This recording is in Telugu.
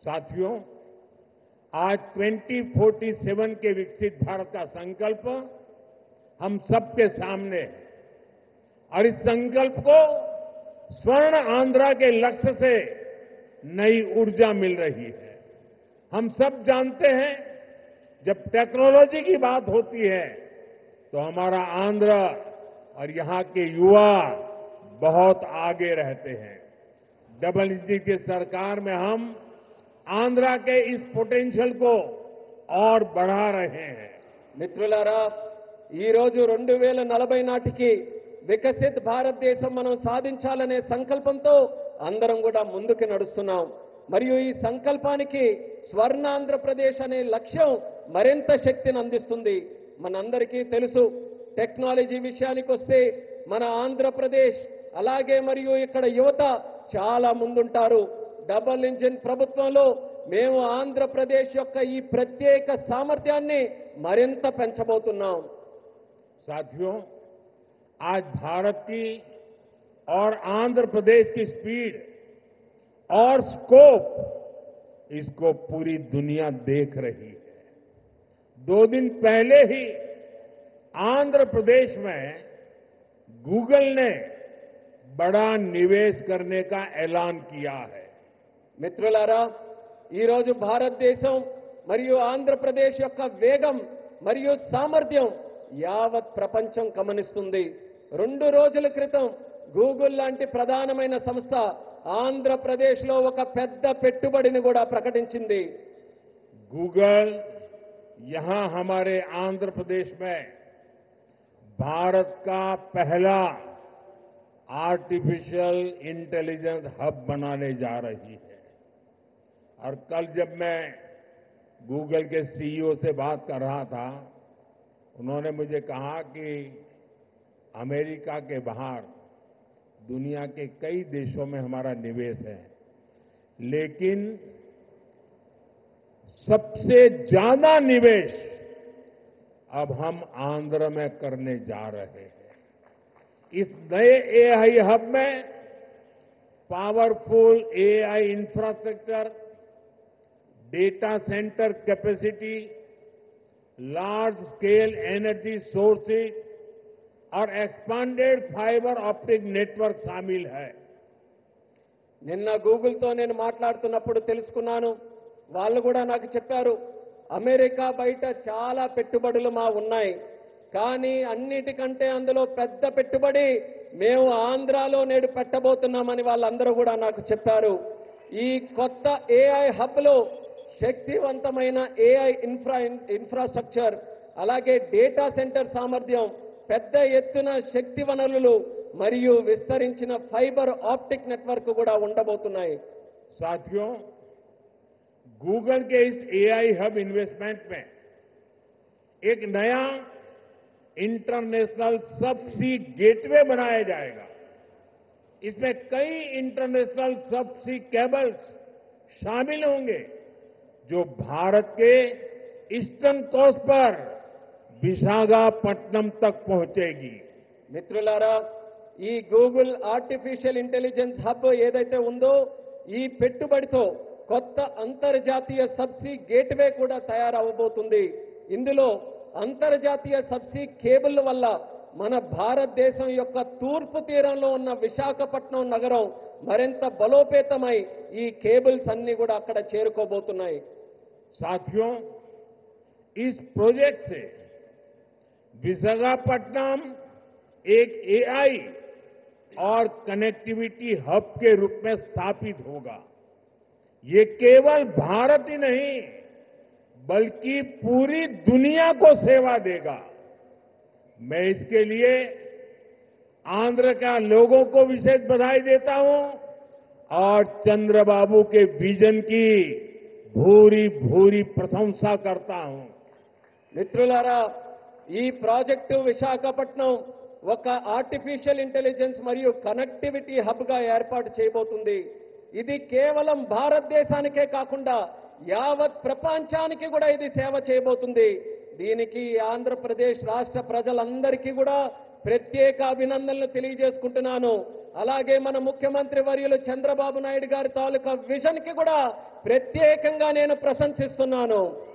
साथियों, आज 2047 के विकसित भारत का संकल्प हम सबके सामने है और इस संकल्प को स्वर्ण आंध्रा के लक्ष्य से नई ऊर्जा मिल रही है। हम सब जानते हैं, जब टेक्नोलॉजी की बात होती है तो हमारा आंध्र और यहां के युवा बहुत आगे रहते हैं। डबल इंजन की सरकार में हम आंध्रा के इस पोटेंशियल को और बढ़ा रहे हैं। మిత్రులారా, ఈ రోజు 2040 నాటికి వికసిత్ భారతదేశం మనం సాధించాలనే సంకల్పంతో అందరం కూడా ముందుకు నడుస్తున్నాం. మరియు ఈ సంకల్పానికి స్వర్ణాంధ్రప్రదేశ్ అనే లక్ష్యం మరింత శక్తిని అందిస్తుంది. మనందరికీ తెలుసు, టెక్నాలజీ విషయానికి వస్తే మన ఆంధ్రప్రదేశ్ అలాగే మరియు ఇక్కడ యువత చాలా ముందుంటారు. డబుల్ ఇంజిన్ ప్రభుత్వంలో మేము ఆంధ్రప్రదేశ్ యొక్క ఈ ప్రత్యేక సామర్థ్యాన్ని మరింత పెంచబోతున్నాం. साथियों, आज भारत की और आंध्र प्रदेश की स्पीड और स्कोप, इसको पूरी दुनिया देख रही है। 2 दिन पहले ही आंध्र प्रदेश में गूगल ने बड़ा निवेश करने का ऐलान किया है। మిత్రులారా, ఈ రోజు భారతదేశం మరియు ఆంధ్రప్రదేశ్ యొక్క వేగం మరియు సామర్థ్యం యావత్ ప్రపంచం గమనిస్తుంది. 2 రోజుల క్రితం గూగుల్ లాంటి ప్రధానమైన సంస్థ ఆంధ్రప్రదేశ్లో ఒక పెద్ద పెట్టుబడిని కూడా ప్రకటించింది. गूगल यहां हमारे आंध्र प्रदेश में भारत का पहला आर्टिफिशियल इंटेलिजेंस हब बनाने जा रही है। और कल जब मैं गूगल के सीईओ से बात कर रहा था, उन्होंने मुझे कहा कि अमेरिका के बाहर दुनिया के कई देशों में हमारा निवेश है, लेकिन सबसे ज्यादा निवेश अब हम आंध्र में करने जा रहे हैं। इस नए एआई हब में powerful AI infrastructure, data centre capacity, large scale energy sources और एक्सपांडेड फाइबर ऑप्टिक नेटवर्क शामिल है। నిన్న గూగుల్తో నేను మాట్లాడుతున్నప్పుడు తెలుసుకున్నాను, వాళ్ళు కూడా నాకు చెప్పారు, అమెరికా బయట చాలా పెట్టుబడులు మా ఉన్నాయి, కానీ అన్నిటికంటే అందులో పెద్ద పెట్టుబడి మేము ఆంధ్రాలో నేడు పెట్టబోతున్నామని వాళ్ళందరూ కూడా నాకు చెప్పారు. ఈ కొత్త ఏఐ హబ్లో శక్తివంతమైన ఏఐ ఇన్ఫ్రాస్ట్రక్చర్ అలాగే డేటా సెంటర్ సామర్థ్యం, పెద్ద ఎత్తున శక్తి వనరులు మరియు విస్తరించిన ఫైబర్ ఆప్టిక్ నెట్వర్క్ కూడా ఉండబోతున్నాయి. साथियों, गूगल के इस एआई हब इन्वेस्टमेंट में एक नया इंटरनेशनल सबसी गेटवे बनाया जाएगा। इसमें कई इंटरनेशनल सबसी केबल्स शामिल होंगे जो भारत के ईस्टर्न कोस्ट पर विशाखापट्टनम तक पहुंचेगी। మిత్రులారా, ఈ గూగుల్ ఆర్టిఫిషియల్ ఇంటెలిజెన్స్ హబ్ ఏదైతే ఉందో, ఈ పెట్టుబడితో కొత్త అంతర్జాతీయ సబ్సీ గేట్వే కూడా తయారవబోతుంది. ఇందులో అంతర్జాతీయ సబ్సీ కేబుల్ వల్ల మన భారతదేశం యొక్క తూర్పు తీరంలో ఉన్న విశాఖపట్నం నగరం మరింత బలోపేతమై ఈ కేబుల్స్ అన్ని కూడా అక్కడ చేరుకోబోతున్నాయి. साथियों, इस प्रोजेक्ट से विशाखापट्टनम एक एआई और कनेक्टिविटी हब के रूप में स्थापित होगा। ये केवल भारत ही नहीं बल्कि पूरी दुनिया को सेवा देगा। मैं इसके लिए आंध्र का लोगों को विशेष बधाई देता हूं और चंद्रबाबू के विजन की भूरी भूरी प्रशंसा करता हूं। మిత్రులారా, ఈ ప్రాజెక్టు విశాఖపట్నం ఒక ఆర్టిఫిషియల్ ఇంటెలిజెన్స్ మరియు కనెక్టివిటీ హబ్గా ఏర్పాటు చేయబోతుంది. ఇది కేవలం భారతదేశానికే కాకుండా యావత్ ప్రపంచానికి కూడా ఇది సేవ చేయబోతుంది. దీనికి ఆంధ్రప్రదేశ్ రాష్ట్ర ప్రజలందరికీ కూడా ప్రత్యేక అభినందనలు తెలియజేసుకుంటున్నాను. అలాగే మన ముఖ్యమంత్రి వర్యులు చంద్రబాబు నాయుడు గారి తాలూకా విజన్ కి కూడా ప్రత్యేకంగా నేను ప్రశంసిస్తున్నాను.